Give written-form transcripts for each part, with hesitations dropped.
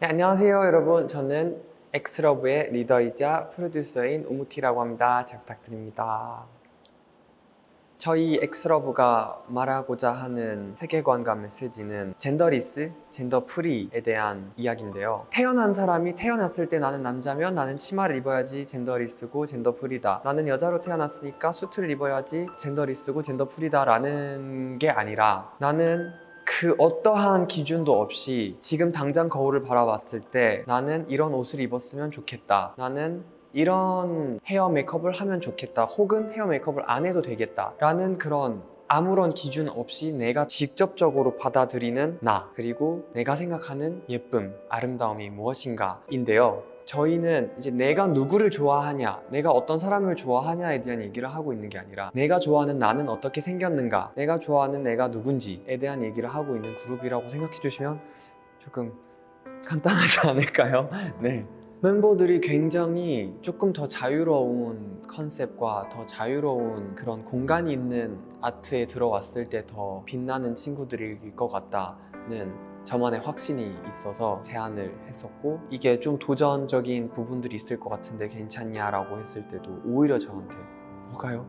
네, 안녕하세요 여러분. 저는 엑스러브의 리더이자 프로듀서인 우무티라고 합니다. 잘 부탁드립니다. 저희 엑스러브가 말하고자 하는 세계관과 메시지는 젠더리스, 젠더 프리에 대한 이야기인데요. 태어난 사람이 태어났을 때 나는 남자면 나는 치마를 입어야지 젠더리스고 젠더 프리다. 나는 여자로 태어났으니까 수트를 입어야지 젠더리스고 젠더 프리다 라는 게 아니라, 나는 그 어떠한 기준도 없이 지금 당장 거울을 바라봤을 때 나는 이런 옷을 입었으면 좋겠다, 나는 이런 헤어 메이크업을 하면 좋겠다, 혹은 헤어 메이크업을 안 해도 되겠다 라는 그런 아무런 기준 없이 내가 직접적으로 받아들이는 나, 그리고 내가 생각하는 예쁨, 아름다움이 무엇인가 인데요. 저희는 이제 내가 누구를 좋아하냐, 내가 어떤 사람을 좋아하냐에 대한 얘기를 하고 있는 게 아니라, 내가 좋아하는 나는 어떻게 생겼는가, 내가 좋아하는 내가 누군지에 대한 얘기를 하고 있는 그룹이라고 생각해 주시면 조금 간단하지 않을까요? 네. 멤버들이 굉장히 조금 더 자유로운 컨셉과 더 자유로운 그런 공간이 있는 아트에 들어왔을 때 더 빛나는 친구들일 것 같다는 저만의 확신이 있어서 제안을 했었고, 이게 좀 도전적인 부분들이 있을 것 같은데 괜찮냐라고 했을 때도 오히려 저한테 뭐가요?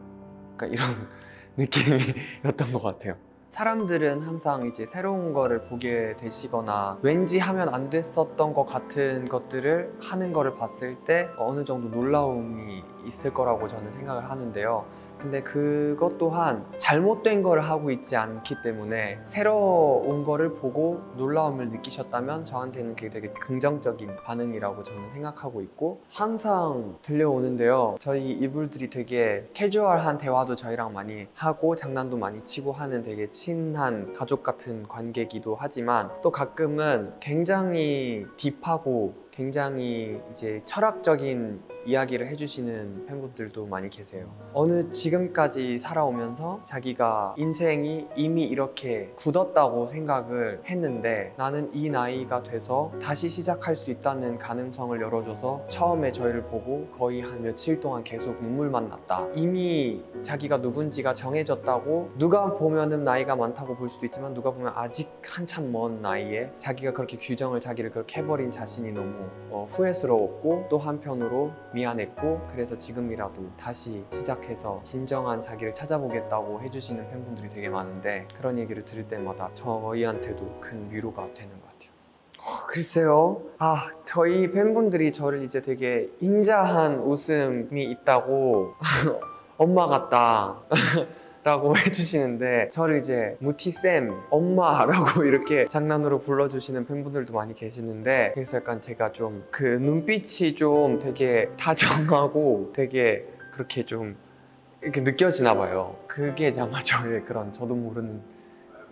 그러니까 이런 느낌이었던 것 같아요. 사람들은 항상 이제 새로운 거를 보게 되시거나 왠지 하면 안 됐었던 것 같은 것들을 하는 거를 봤을 때 어느 정도 놀라움이 있을 거라고 저는 생각을 하는데요. 근데 그것 또한 잘못된 거를 하고 있지 않기 때문에 새로운 거를 보고 놀라움을 느끼셨다면 저한테는 그게 되게 긍정적인 반응이라고 저는 생각하고 있고, 항상 들려오는데요. 저희 이불들이 되게 캐주얼한 대화도 저희랑 많이 하고 장난도 많이 치고 하는 되게 친한 가족 같은 관계이기도 하지만, 또 가끔은 굉장히 딥하고 굉장히 이제 철학적인 이야기를 해주시는 팬분들도 많이 계세요. 어느 지금까지 살아오면서 자기가 인생이 이미 이렇게 굳었다고 생각을 했는데, 나는 이 나이가 돼서 다시 시작할 수 있다는 가능성을 열어줘서 처음에 저희를 보고 거의 한 며칠 동안 계속 눈물만 났다. 이미 자기가 누군지가 정해졌다고, 누가 보면은 나이가 많다고 볼 수도 있지만 누가 보면 아직 한참 먼 나이에 자기가 그렇게 규정을 자기를 그렇게 해버린 자신이 너무 후회스러웠고, 또 한편으로 미안했고, 그래서 지금이라도 다시 시작해서 진정한 자기를 찾아보겠다고 해주시는 팬분들이 되게 많은데, 그런 얘기를 들을 때마다 저희한테도 큰 위로가 되는 것 같아요. 글쎄요. 저희 팬분들이 저를 이제 되게 인자한 웃음이 있다고 엄마 같다 라고 해주시는데, 저를 이제 무티쌤, 엄마라고 이렇게 장난으로 불러주시는 팬분들도 많이 계시는데, 그래서 약간 제가 좀 그 눈빛이 좀 되게 다정하고 되게 그렇게 좀 이렇게 느껴지나 봐요. 그게 아마 저의 그런 저도 모르는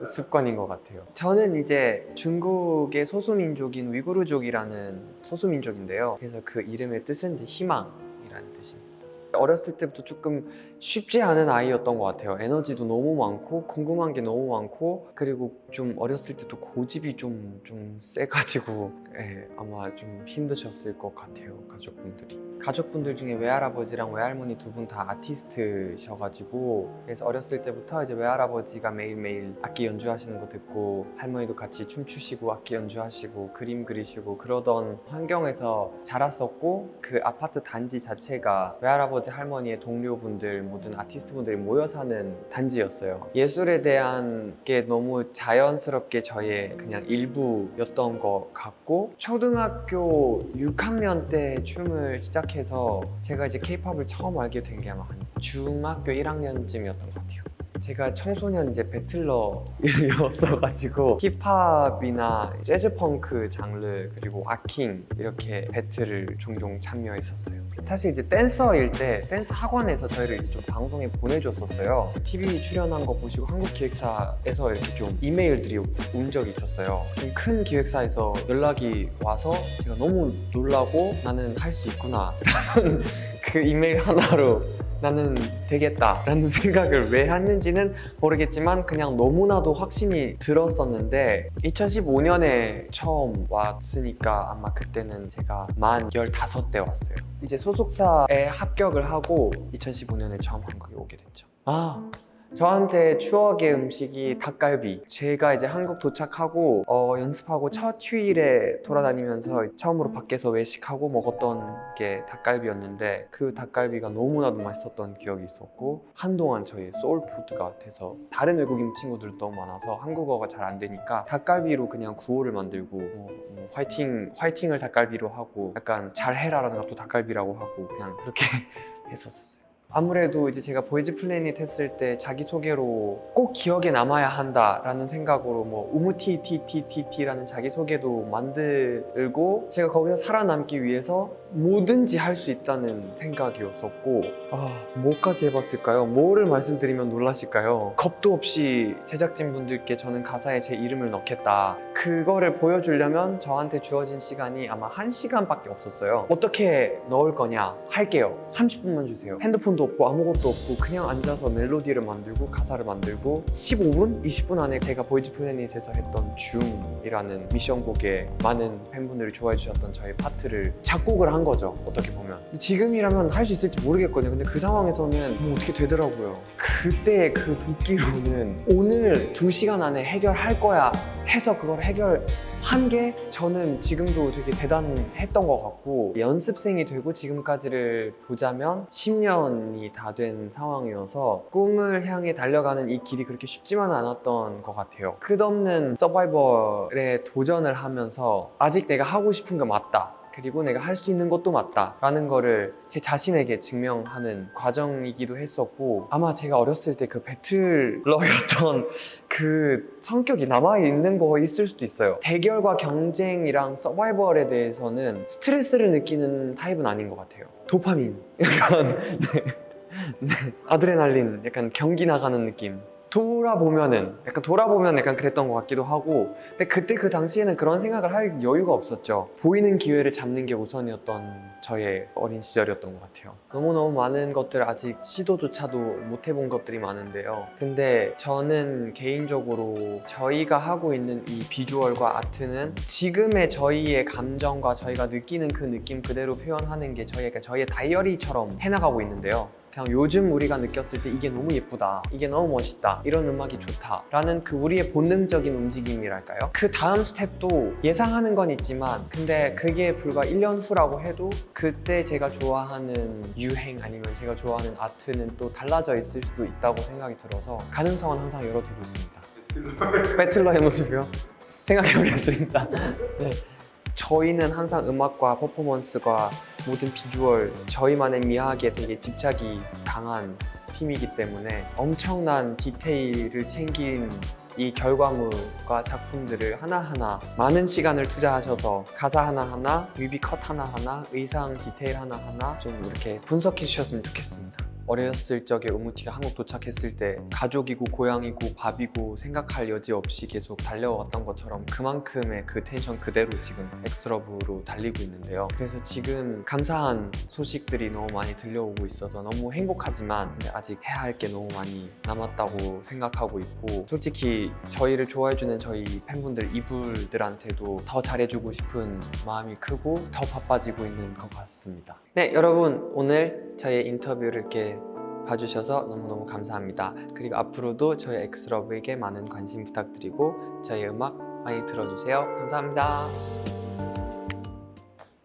습관인 것 같아요. 저는 이제 중국의 소수민족인 위구르족이라는 소수민족인데요. 그래서 그 이름의 뜻은 이제 희망이라는 뜻입니다. 어렸을 때부터 조금 쉽지 않은 아이였던 것 같아요. 에너지도 너무 많고 궁금한 게 너무 많고, 그리고 좀 어렸을 때도 고집이 좀 세가지고 아마 좀 힘드셨을 것 같아요. 가족분들 중에 외할아버지랑 외할머니 두 분 다 아티스트셔가지고, 그래서 어렸을 때부터 이제 외할아버지가 매일매일 악기 연주하시는 거 듣고, 할머니도 같이 춤추시고 악기 연주하시고 그림 그리시고 그러던 환경에서 자랐었고, 그 아파트 단지 자체가 외할아버지 할머니의 동료분들, 모든 아티스트분들이 모여 사는 단지였어요. 예술에 대한 게 너무 자연스럽게 저의 그냥 일부였던 것 같고, 초등학교 6학년 때 춤을 시작해서 제가 이제 케이팝을 처음 알게 된 게 아마 한 중학교 1학년쯤이었던 것 같아요. 제가 청소년 이제 배틀러였어가지고 힙합이나 재즈 펑크 장르, 그리고 아킹, 이렇게 배틀을 종종 참여했었어요. 사실 이제 댄서일 때 댄스 학원에서 저희를 이제 좀 방송에 보내줬었어요. TV 출연한 거 보시고 한국기획사에서 이렇게 좀 이메일들이 온 적이 있었어요. 좀 큰 기획사에서 연락이 와서 제가 너무 놀라고, 나는 할 수 있구나 라는 그 이메일 하나로 나는 되겠다 라는 생각을 왜 했는지는 모르겠지만 그냥 너무나도 확신이 들었었는데, 2015년에 처음 왔으니까 아마 그때는 제가 만 15대 왔어요. 이제 소속사에 합격을 하고 2015년에 처음 한국에 오게 됐죠. 저한테 추억의 음식이 닭갈비. 제가 이제 한국 도착하고 연습하고 첫 휴일에 돌아다니면서 처음으로 밖에서 외식하고 먹었던 게 닭갈비였는데 그 닭갈비가 너무나도 맛있었던 기억이 있었고 한동안 저희 소울푸드가 돼서 다른 외국인 친구들도 너무 많아서 한국어가 잘 안 되니까 닭갈비로 그냥 구호를 만들고 화이팅을 닭갈비로 하고 약간 잘해라라는 것도 닭갈비라고 하고 그냥 그렇게 했었어요. 아무래도 이제 제가 보이즈 플래닛 했을 때 자기소개로 꼭 기억에 남아야 한다라는 생각으로 뭐 우무티티티티티라는 자기소개도 만들고 제가 거기서 살아남기 위해서 뭐든지 할 수 있다는 생각이었었고 뭐까지 해봤을까요? 뭐를 말씀드리면 놀라실까요? 겁도 없이 제작진분들께 저는 가사에 제 이름을 넣겠다 그거를 보여주려면 저한테 주어진 시간이 아마 1시간밖에 없었어요. 어떻게 넣을 거냐? 할게요. 30분만 주세요. 핸드폰도 없고 아무것도 없고 그냥 앉아서 멜로디를 만들고 가사를 만들고 15분? 20분 안에 제가 보이즈 플래닛에서 했던 줌이라는 미션곡에 많은 팬분들이 좋아해 주셨던 저희 파트를 작곡을 한 거죠. 어떻게 보면 지금이라면 할 수 있을지 모르겠거든요. 근데 그 상황에서는 뭐 어떻게 되더라고요. 그때 그 도끼로는 오늘 2시간 안에 해결할 거야 해서 그걸 해결한 게 저는 지금도 되게 대단했던 것 같고 연습생이 되고 지금까지를 보자면 10년이 다 된 상황이어서 꿈을 향해 달려가는 이 길이 그렇게 쉽지만은 않았던 것 같아요. 끝없는 서바이벌에 도전을 하면서 아직 내가 하고 싶은 게 맞다 그리고 내가 할 수 있는 것도 맞다 라는 거를 제 자신에게 증명하는 과정이기도 했었고 아마 제가 어렸을 때 그 배틀러였던 그 성격이 남아있는 거 있을 수도 있어요. 대결과 경쟁이랑 서바이벌에 대해서는 스트레스를 느끼는 타입은 아닌 것 같아요. 도파민 약간 네. 아드레날린 약간 경기 나가는 느낌. 돌아보면 약간 그랬던 것 같기도 하고 근데 그때 그 당시에는 그런 생각을 할 여유가 없었죠. 보이는 기회를 잡는 게 우선이었던 저의 어린 시절이었던 것 같아요. 너무너무 많은 것들 아직 시도조차도 못 해본 것들이 많은데요. 근데 저는 개인적으로 저희가 하고 있는 이 비주얼과 아트는 지금의 저희의 감정과 저희가 느끼는 그 느낌 그대로 표현하는 게 저희의 다이어리처럼 해나가고 있는데요. 그냥 요즘 우리가 느꼈을 때 이게 너무 예쁘다, 이게 너무 멋있다, 이런 음악이 좋다 라는 그 우리의 본능적인 움직임이랄까요? 그 다음 스텝도 예상하는 건 있지만 근데 그게 불과 1년 후라고 해도 그때 제가 좋아하는 유행 아니면 제가 좋아하는 아트는 또 달라져 있을 수도 있다고 생각이 들어서 가능성은 항상 열어두고 있습니다. 배틀러의 모습이요? 생각해 보겠습니다. 네. 저희는 항상 음악과 퍼포먼스과 모든 비주얼, 저희만의 미학에 되게 집착이 강한 팀이기 때문에 엄청난 디테일을 챙긴 이 결과물과 작품들을 하나하나 많은 시간을 투자하셔서 가사 하나하나, 뮤비 컷 하나하나, 의상 디테일 하나하나 좀 이렇게 분석해 주셨으면 좋겠습니다. 어렸을 적에 우무티가 한국 도착했을 때 가족이고 고향이고 밥이고 생각할 여지 없이 계속 달려왔던 것처럼 그만큼의 그 텐션 그대로 지금 엑스러브로 달리고 있는데요. 그래서 지금 감사한 소식들이 너무 많이 들려오고 있어서 너무 행복하지만 아직 해야 할 게 너무 많이 남았다고 생각하고 있고 솔직히 저희를 좋아해주는 저희 팬분들 이불들한테도 더 잘해주고 싶은 마음이 크고 더 바빠지고 있는 것 같습니다. 네, 여러분 오늘 저의 인터뷰를 이렇게 봐주셔서 너무너무 감사합니다. 그리고 앞으로도 저희 엑스러브에게 많은 관심 부탁드리고 저희 음악 많이 들어주세요. 감사합니다.